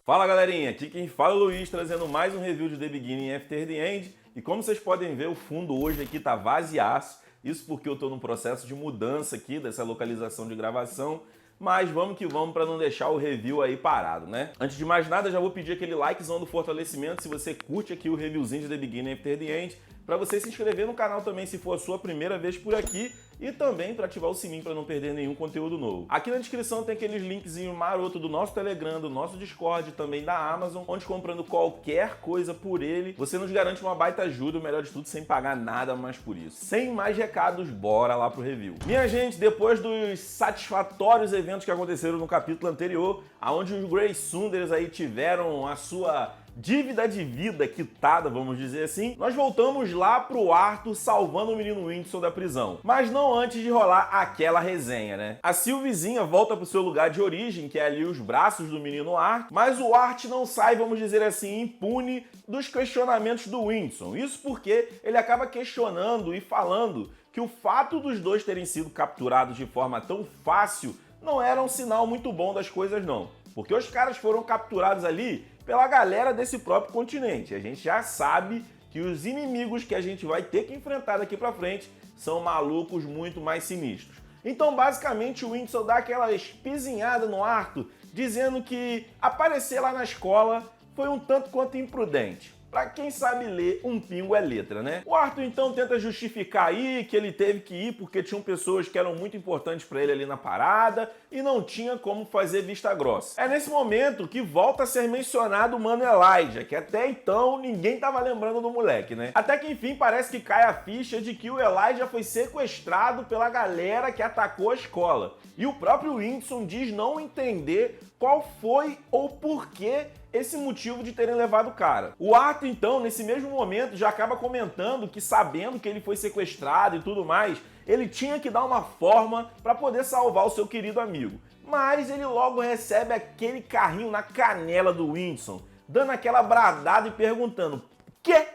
Fala galerinha, aqui quem fala é o Luiz, trazendo mais um review de The Beginning After the End. E como vocês podem ver, o fundo hoje aqui tá vaziaço. Isso porque eu tô num processo de mudança aqui dessa localização de gravação. Mas vamos que vamos para não deixar o review aí parado, né? Antes de mais nada, já vou pedir aquele likezão do fortalecimento se você curte aqui o reviewzinho de The Beginning After the End, para você se inscrever no canal também se for a sua primeira vez por aqui e também para ativar o sininho para não perder nenhum conteúdo novo. Aqui na descrição tem aqueles linkzinhos maroto do nosso Telegram, do nosso Discord, também da Amazon, onde comprando qualquer coisa por ele, você nos garante uma baita ajuda, o melhor de tudo, sem pagar nada mais por isso. Sem mais recados, bora lá pro review. Minha gente, depois dos satisfatórios eventos que aconteceram no capítulo anterior, onde os Grey Sunders aí tiveram a sua dívida de vida quitada, vamos dizer assim, nós voltamos lá pro Arthur salvando o menino Whindersson da prisão. Mas não antes de rolar aquela resenha, né? A Sylviezinha volta pro seu lugar de origem, que é ali os braços do menino Arthur, mas o Arthur não sai, vamos dizer assim, impune dos questionamentos do Whindersson. Isso porque ele acaba questionando e falando que o fato dos dois terem sido capturados de forma tão fácil não era um sinal muito bom das coisas, não. Porque os caras foram capturados ali pela galera desse próprio continente. A gente já sabe que os inimigos que a gente vai ter que enfrentar daqui pra frente são malucos muito mais sinistros. Então, basicamente, o Whindersson dá aquela espizinhada no Arthur, dizendo que aparecer lá na escola foi um tanto quanto imprudente. Pra quem sabe ler, um pingo é letra, né? O Arthur então tenta justificar aí que ele teve que ir porque tinham pessoas que eram muito importantes pra ele ali na parada e não tinha como fazer vista grossa. É nesse momento que volta a ser mencionado o Mano Elijah, que até então ninguém tava lembrando do moleque, né? Até que enfim parece que cai a ficha de que o Elijah foi sequestrado pela galera que atacou a escola. E o próprio Whindersson diz não entender qual foi ou porquê esse motivo de terem levado o cara. O Arthur, então, nesse mesmo momento, já acaba comentando que, sabendo que ele foi sequestrado e tudo mais, ele tinha que dar uma forma para poder salvar o seu querido amigo. Mas ele logo recebe aquele carrinho na canela do Whindersson, dando aquela bradada e perguntando: "Quê?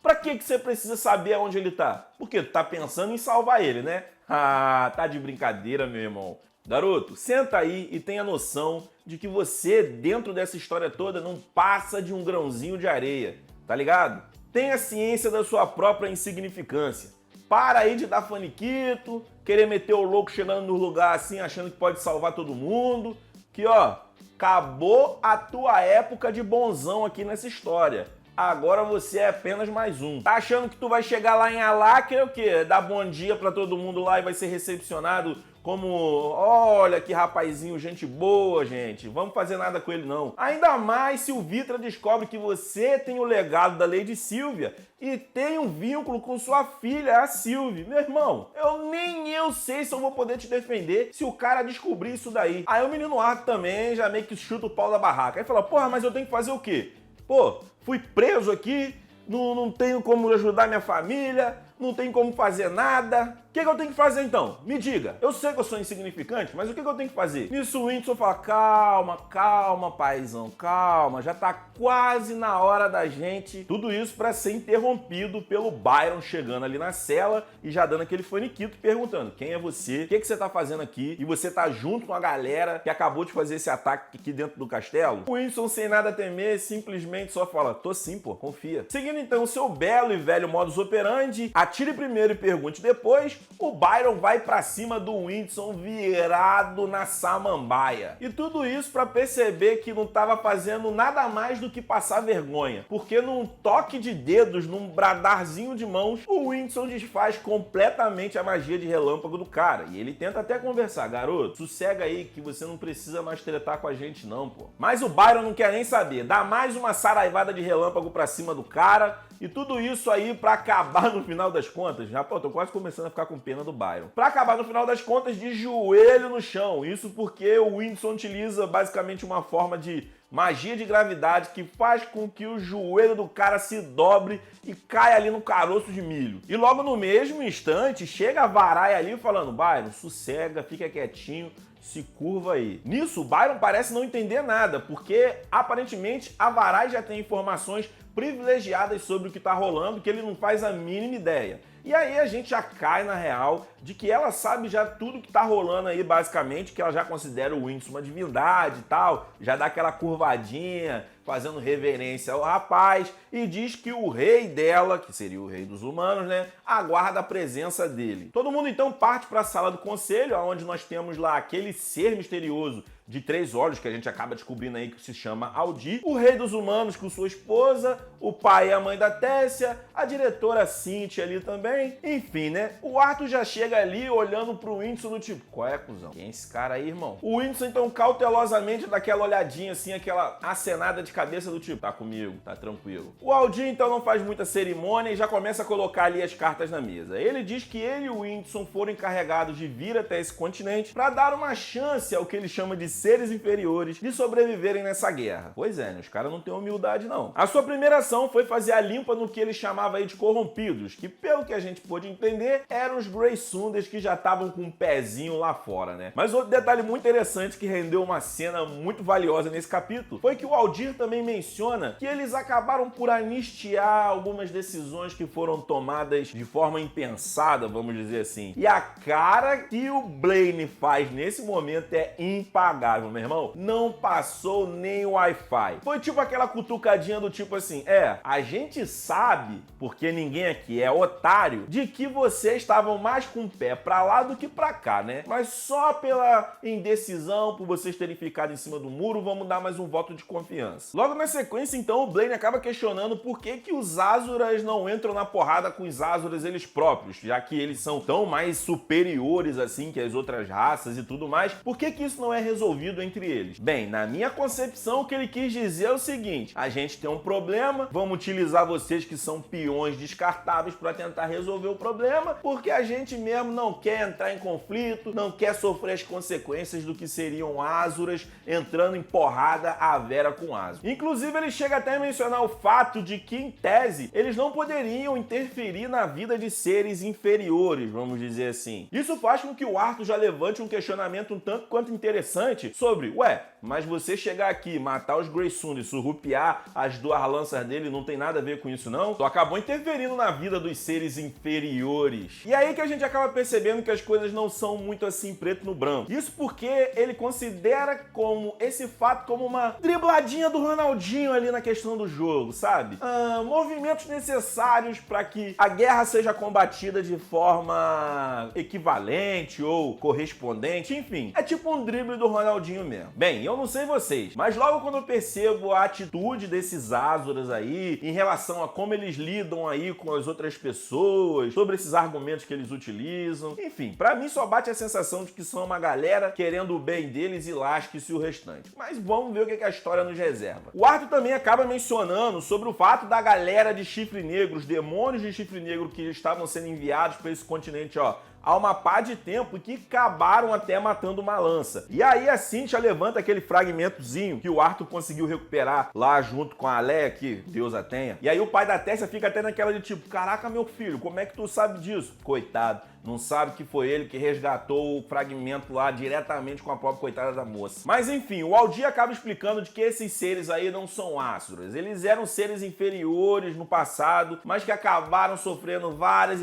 Pra que você precisa saber aonde ele tá? Porque tu tá pensando em salvar ele, né? Ah, tá de brincadeira, meu irmão. Garoto, senta aí e tenha noção de que você, dentro dessa história toda, não passa de um grãozinho de areia, tá ligado? Tenha ciência da sua própria insignificância. Para aí de dar faniquito, querer meter o louco chegando no lugar assim, achando que pode salvar todo mundo. Que ó, acabou a tua época de bonzão aqui nessa história. Agora você é apenas mais um. Tá achando que tu vai chegar lá em Alacre é o quê? Dar bom dia pra todo mundo lá e vai ser recepcionado como, olha que rapazinho, gente boa, gente. Vamos fazer nada com ele, não. Ainda mais se o Vitra descobre que você tem o legado da Lady Sylvia e tem um vínculo com sua filha, a Sylvie. Meu irmão, nem eu sei se eu vou poder te defender se o cara descobrir isso daí. Aí o menino Arthur também já meio que chuta o pau da barraca. Aí fala, porra, mas eu tenho que fazer o quê? Pô, fui preso aqui, não tenho como ajudar minha família, não tenho como fazer nada. O que eu tenho que fazer então? Me diga. Eu sei que eu sou insignificante, mas o que eu tenho que fazer? Nisso o Whindersson fala, calma, paizão, calma. Já tá quase na hora da gente. Tudo isso pra ser interrompido pelo Byron chegando ali na cela e já dando aquele faniquito perguntando, quem é você? O que você tá fazendo aqui? E você tá junto com a galera que acabou de fazer esse ataque aqui dentro do castelo? O Whindersson, sem nada a temer, simplesmente só fala, tô sim, pô, confia. Seguindo então o seu belo e velho modus operandi, atire primeiro e pergunte depois, o Byron vai pra cima do Whindersson virado na samambaia. E tudo isso pra perceber que não tava fazendo nada mais do que passar vergonha. Porque num toque de dedos, num bradarzinho de mãos, o Whindersson desfaz completamente a magia de relâmpago do cara. E ele tenta até conversar, garoto, sossega aí que você não precisa mais tretar com a gente não, pô. Mas o Byron não quer nem saber, dá mais uma saraivada de relâmpago pra cima do cara. E tudo isso aí pra acabar no final das contas, já, pô, tô quase começando a ficar com pena do Byron. Pra acabar no final das contas de joelho no chão. Isso porque o Whindersson utiliza basicamente uma forma de magia de gravidade que faz com que o joelho do cara se dobre e caia ali no caroço de milho. E logo no mesmo instante, chega a Varai ali falando, Byron, sossega, fica quietinho, se curva aí. Nisso, o Byron parece não entender nada, porque aparentemente a Varai já tem informações privilegiadas sobre o que tá rolando, que ele não faz a mínima ideia. E aí a gente já cai na real de que ela sabe já tudo que tá rolando aí, basicamente, que ela já considera o Whindersson uma divindade e tal, já dá aquela curvadinha, fazendo reverência ao rapaz, e diz que o rei dela, que seria o rei dos humanos, né, aguarda a presença dele. Todo mundo então parte para a sala do conselho, onde nós temos lá aquele ser misterioso de 3 olhos, que a gente acaba descobrindo aí que se chama Aldir, o rei dos humanos com sua esposa, o pai e a mãe da Tessia, a diretora Cynthia ali também, enfim, né? O Arthur já chega ali olhando pro Whindersson do tipo, qual é, cuzão? Quem é esse cara aí, irmão? O Whindersson então cautelosamente dá aquela olhadinha assim, aquela acenada de cabeça do tipo, tá comigo, tá tranquilo. O Aldir então não faz muita cerimônia e já começa a colocar ali as cartas na mesa. Ele diz que ele e o Whindersson foram encarregados de vir até esse continente para dar uma chance ao que ele chama de seres inferiores de sobreviverem nessa guerra. Pois é, né? Os caras não têm humildade, não. A sua primeira ação foi fazer a limpa no que ele chamava aí de corrompidos, que pelo que a gente pôde entender, eram os Grey Sunders que já estavam com um pezinho lá fora, né? Mas outro detalhe muito interessante que rendeu uma cena muito valiosa nesse capítulo foi que o Aldir também menciona que eles acabaram por anistiar algumas decisões que foram tomadas de forma impensada, vamos dizer assim. E a cara que o Blaine faz nesse momento é impagável, meu irmão. Não passou nem o Wi-Fi. Foi tipo aquela cutucadinha do tipo assim, a gente sabe, porque ninguém aqui é otário, de que vocês estavam mais com o pé pra lá do que pra cá, né? Mas só pela indecisão, por vocês terem ficado em cima do muro, vamos dar mais um voto de confiança. Logo na sequência, então, o Blaine acaba questionando por que os Azuras não entram na porrada com os Azuras eles próprios, já que eles são tão mais superiores assim que as outras raças e tudo mais. Por que isso não é resolvido entre eles? Bem, na minha concepção, o que ele quis dizer é o seguinte: a gente tem um problema, vamos utilizar vocês que são peões descartáveis para tentar resolver o problema, porque a gente mesmo não quer entrar em conflito, não quer sofrer as consequências do que seriam Azuras entrando em porrada à vera com Azur. Inclusive, ele chega até a mencionar o fato de que, em tese, eles não poderiam interferir na vida de seres inferiores, vamos dizer assim. Isso faz com que o Arthur já levante um questionamento um tanto quanto interessante sobre, mas você chegar aqui, matar os Grey Sunders e surrupiar as 2 lanças dele não tem nada a ver com isso, não? Tu acabou interferindo na vida dos seres inferiores. E aí que a gente acaba percebendo que as coisas não são muito assim preto no branco. Isso porque ele considera como esse fato como uma dribladinha do Ronaldinho ali na questão do jogo, sabe? Movimentos necessários para que a guerra seja combatida de forma equivalente ou correspondente, enfim. É tipo um drible do Ronaldinho mesmo. Bem, eu não sei vocês, mas logo quando eu percebo a atitude desses Azuras aí, em relação a como eles lidam aí com as outras pessoas, sobre esses argumentos que eles utilizam, enfim, pra mim só bate a sensação de que são uma galera querendo o bem deles e lasque-se o restante. Mas vamos ver o que a história nos reserva. O Arthur também acaba mencionando sobre o fato da galera de chifre negro, os demônios de chifre negro que estavam sendo enviados para esse continente, há uma pá de tempo e que acabaram até matando uma lança. E aí a Cynthia levanta aquele fragmentozinho que o Arthur conseguiu recuperar lá junto com a Leia, que Deus a tenha. E aí o pai da Tessia fica até naquela de tipo, caraca, meu filho, como é que tu sabe disso? Coitado. Não sabe que foi ele que resgatou o fragmento lá diretamente com a própria coitada da moça. Mas enfim, o Aldir acaba explicando de que esses seres aí não são Azuras. Eles eram seres inferiores no passado, mas que acabaram sofrendo várias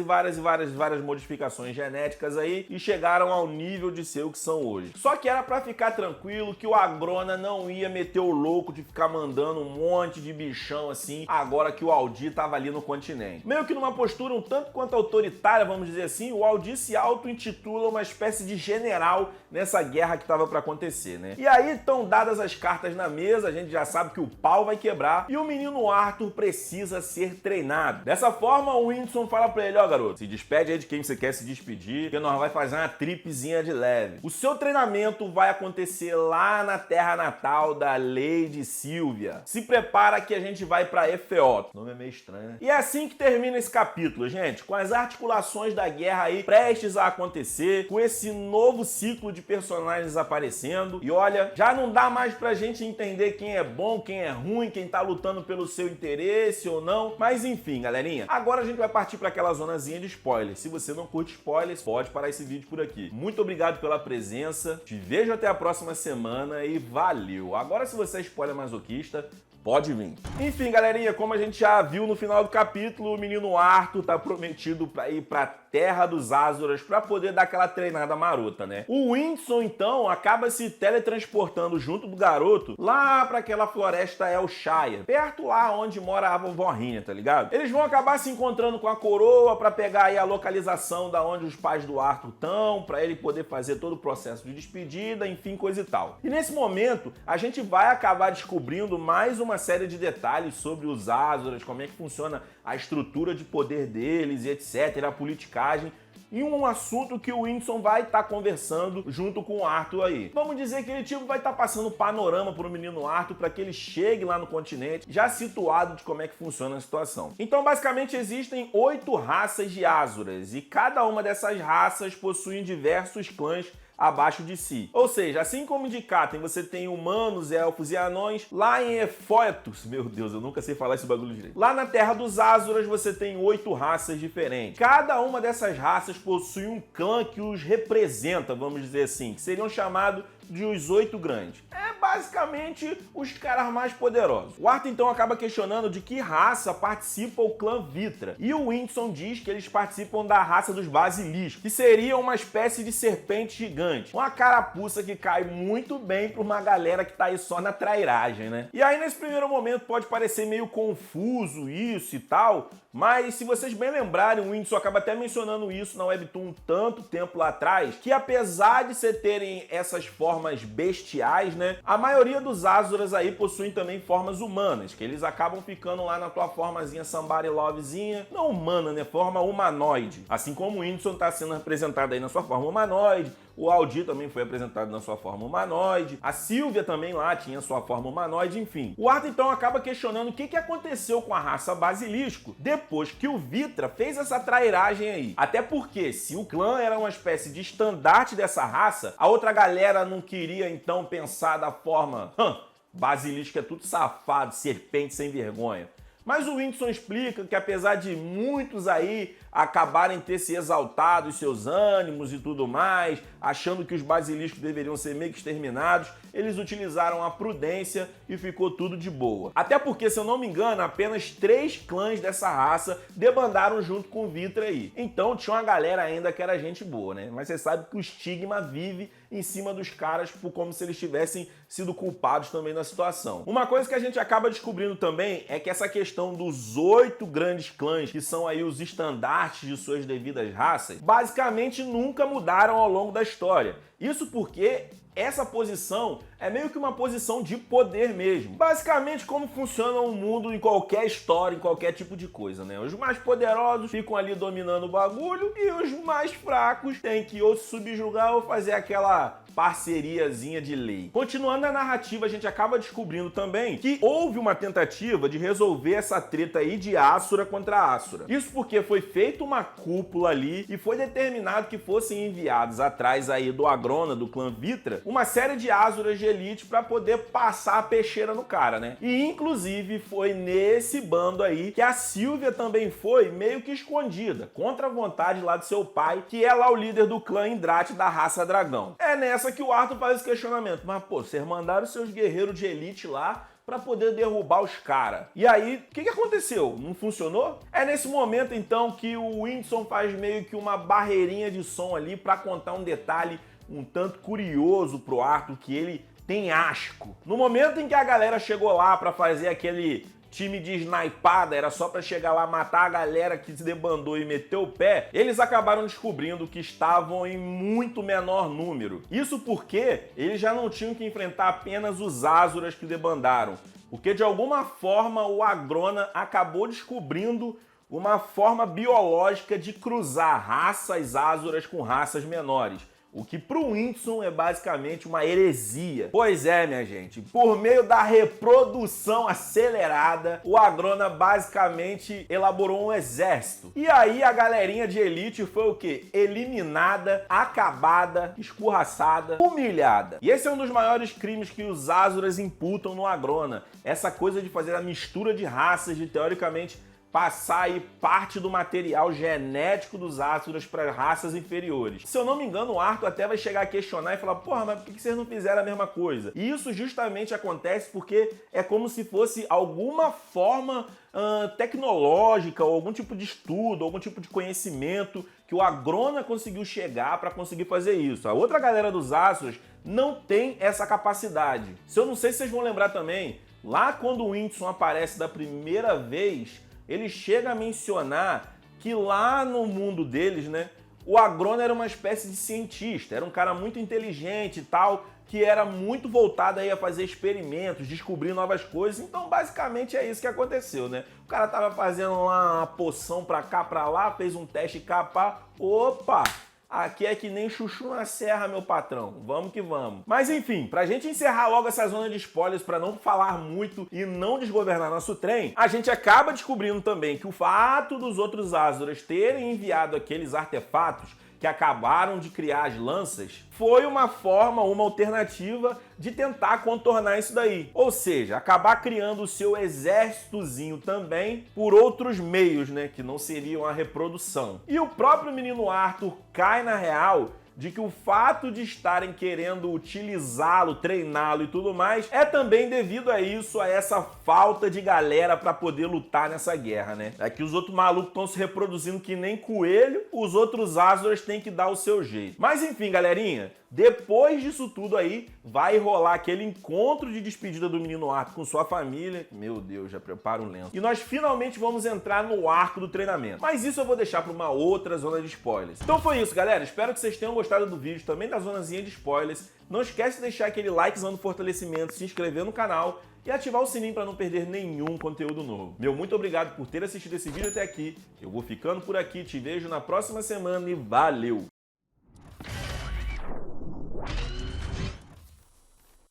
modificações genéticas aí e chegaram ao nível de ser o que são hoje. Só que era pra ficar tranquilo que o Agrona não ia meter o louco de ficar mandando um monte de bichão assim, agora que o Aldir tava ali no continente. Meio que numa postura um tanto quanto autoritária, vamos dizer assim, o Aldir se auto-intitula uma espécie de general nessa guerra que estava para acontecer, né? E aí estão dadas as cartas na mesa, a gente já sabe que o pau vai quebrar e o menino Arthur precisa ser treinado. Dessa forma, o Whindersson fala pra ele, garoto, se despede aí de quem você quer se despedir, porque nós vai fazer uma tripzinha de leve. O seu treinamento vai acontecer lá na terra natal da Lady Sylvia. Se prepara que a gente vai pra Efeoto. O nome é meio estranho, né? E é assim que termina esse capítulo, gente, com as articulações da guerra aí prestes a acontecer, com esse novo ciclo de personagens aparecendo. E olha, já não dá mais pra gente entender quem é bom, quem é ruim, quem tá lutando pelo seu interesse ou não. Mas enfim, galerinha, agora a gente vai partir pra aquela zonazinha de spoilers. Se você não curte spoilers, pode parar esse vídeo por aqui. Muito obrigado pela presença, te vejo até a próxima semana e valeu! Agora, se você é spoiler masoquista, Pode vir. Enfim, galerinha, como a gente já viu no final do capítulo, o menino Arthur tá prometido pra ir pra Terra dos Azuras pra poder dar aquela treinada marota, né? O Windson, então, acaba se teletransportando junto do garoto lá pra aquela floresta Elshire, perto lá onde mora a vovó Rinha, tá ligado? Eles vão acabar se encontrando com a coroa pra pegar aí a localização da onde os pais do Arthur estão, pra ele poder fazer todo o processo de despedida, enfim, coisa e tal. E nesse momento, a gente vai acabar descobrindo mais uma série de detalhes sobre os Azuras, como é que funciona a estrutura de poder deles e etc, a politicagem, e um assunto que o Windson vai estar conversando junto com o Arthur aí. Vamos dizer que ele tipo vai estar passando panorama pro menino Arthur para que ele chegue lá no continente já situado de como é que funciona a situação. Então basicamente existem 8 raças de Azuras e cada uma dessas raças possui diversos clãs abaixo de si. Ou seja, assim como de Catem você tem humanos, elfos e anões, lá em Ephoetus, meu Deus, eu nunca sei falar esse bagulho direito. Lá na Terra dos Azuras você tem 8 raças diferentes. Cada uma dessas raças possui um clã que os representa, vamos dizer assim, que seriam chamados de os 8 grandes. É basicamente os caras mais poderosos. O Arthur então acaba questionando de que raça participa o clã Vitra. E o Windson diz que eles participam da raça dos Basiliscos, que seria uma espécie de serpente gigante. Uma carapuça que cai muito bem pra uma galera que tá aí só na trairagem, né? E aí nesse primeiro momento pode parecer meio confuso isso e tal, mas se vocês bem lembrarem, o Windson acaba até mencionando isso na Webtoon tanto tempo lá atrás, que apesar de você terem essas formas bestiais, né? A maioria dos Azuras aí possuem também formas humanas, que eles acabam ficando lá na tua formazinha somebody lovezinha, não humana, né? Forma humanoide. Assim como o Windson tá sendo representado aí na sua forma humanoide, o Aldir também foi apresentado na sua forma humanoide, a Sylvia também lá tinha sua forma humanoide, enfim. O Arthur então acaba questionando o que aconteceu com a raça Basilisco depois que o Vitra fez essa trairagem aí. Até porque, se o clã era uma espécie de estandarte dessa raça, a outra galera não queria então pensar da forma Basilisco é tudo safado, serpente sem vergonha. Mas o Windson explica que apesar de muitos aí acabarem ter se exaltado os seus ânimos e tudo mais, achando que os basiliscos deveriam ser meio que exterminados, eles utilizaram a prudência e ficou tudo de boa. Até porque, se eu não me engano, apenas 3 clãs dessa raça debandaram junto com o Vitra aí. Então tinha uma galera ainda que era gente boa, né? Mas você sabe que o estigma vive em cima dos caras como se eles tivessem sido culpados também na situação. Uma coisa que a gente acaba descobrindo também é que essa questão dos 8 grandes clãs, que são aí os estandartes de suas devidas raças, basicamente nunca mudaram ao longo da história. Isso porque essa posição é meio que uma posição de poder mesmo. Basicamente como funciona o mundo em qualquer história, em qualquer tipo de coisa, né? Os mais poderosos ficam ali dominando o bagulho e os mais fracos têm que ou se subjugar ou fazer aquela parceriazinha de lei. Continuando a narrativa, a gente acaba descobrindo também que houve uma tentativa de resolver essa treta aí de Asura contra Asura. Isso porque foi feita uma cúpula ali e foi determinado que fossem enviados atrás aí do Agrona, do clã Vitra, uma série de Azuras de elite para poder passar a peixeira no cara, né? E inclusive foi nesse bando aí que a Sylvia também foi meio que escondida, contra a vontade lá do seu pai, que é lá o líder do clã Indrate da raça dragão. É nessa que o Arthur faz esse questionamento, mas pô, vocês mandaram seus guerreiros de elite lá para poder derrubar os caras. E aí, o que aconteceu? Não funcionou? É nesse momento, então, que o Windson faz meio que uma barreirinha de som ali para contar um detalhe um tanto curioso pro Arthur, que ele tem asco. No momento em que a galera chegou lá para fazer aquele time de snipada, era só pra chegar lá, matar a galera que se debandou e meteu o pé, eles acabaram descobrindo que estavam em muito menor número. Isso porque eles já não tinham que enfrentar apenas os Azuras que debandaram, porque de alguma forma o Agrona acabou descobrindo uma forma biológica de cruzar raças Azuras com raças menores. O que pro Windson é basicamente uma heresia. Pois é, minha gente, por meio da reprodução acelerada, o Agrona basicamente elaborou um exército. E aí a galerinha de elite foi o quê? Eliminada, acabada, escorraçada, humilhada. E esse é um dos maiores crimes que os Azuras imputam no Agrona. Essa coisa de fazer a mistura de raças, de teoricamente passar aí parte do material genético dos Azores para raças inferiores. Se eu não me engano, o Arthur até vai chegar a questionar e falar, porra, mas por que vocês não fizeram a mesma coisa? E isso justamente acontece porque é como se fosse alguma forma tecnológica, ou algum tipo de estudo, algum tipo de conhecimento que o Agrona conseguiu chegar para conseguir fazer isso. A outra galera dos Azores não tem essa capacidade. Se eu não sei se vocês vão lembrar também, lá quando o Whindersson aparece da primeira vez, ele chega a mencionar que lá no mundo deles, né, o Agrona era uma espécie de cientista, era um cara muito inteligente e tal, que era muito voltado aí a fazer experimentos, descobrir novas coisas. Então, basicamente, é isso que aconteceu, né? O cara tava fazendo lá uma poção pra cá, pra lá, fez um teste capá. Opa! Aqui é que nem chuchu na serra, meu patrão. Vamos que vamos. Mas enfim, pra gente encerrar logo essa zona de spoilers, pra não falar muito e não desgovernar nosso trem, a gente acaba descobrindo também que o fato dos outros Azores terem enviado aqueles artefatos que acabaram de criar as lanças, foi uma forma, uma alternativa de tentar contornar isso daí. Ou seja, acabar criando o seu exércitozinho também por outros meios, né, que não seriam a reprodução. E o próprio menino Arthur cai na real de que o fato de estarem querendo utilizá-lo, treiná-lo e tudo mais, é também devido a isso, a essa falta de galera para poder lutar nessa guerra, né? É que os outros malucos estão se reproduzindo que nem coelho, os outros Azores têm que dar o seu jeito. Mas enfim, galerinha, depois disso tudo aí, vai rolar aquele encontro de despedida do menino Arthur com sua família. Meu Deus, já prepara um lenço. E nós finalmente vamos entrar no arco do treinamento. Mas isso eu vou deixar para uma outra zona de spoilers. Então foi isso, galera. Espero que vocês tenham gostado do vídeo, também da zonazinha de spoilers. Não esquece de deixar aquele likezão do fortalecimento, se inscrever no canal e ativar o sininho para não perder nenhum conteúdo novo. Meu muito obrigado por ter assistido esse vídeo até aqui. Eu vou ficando por aqui, te vejo na próxima semana e valeu!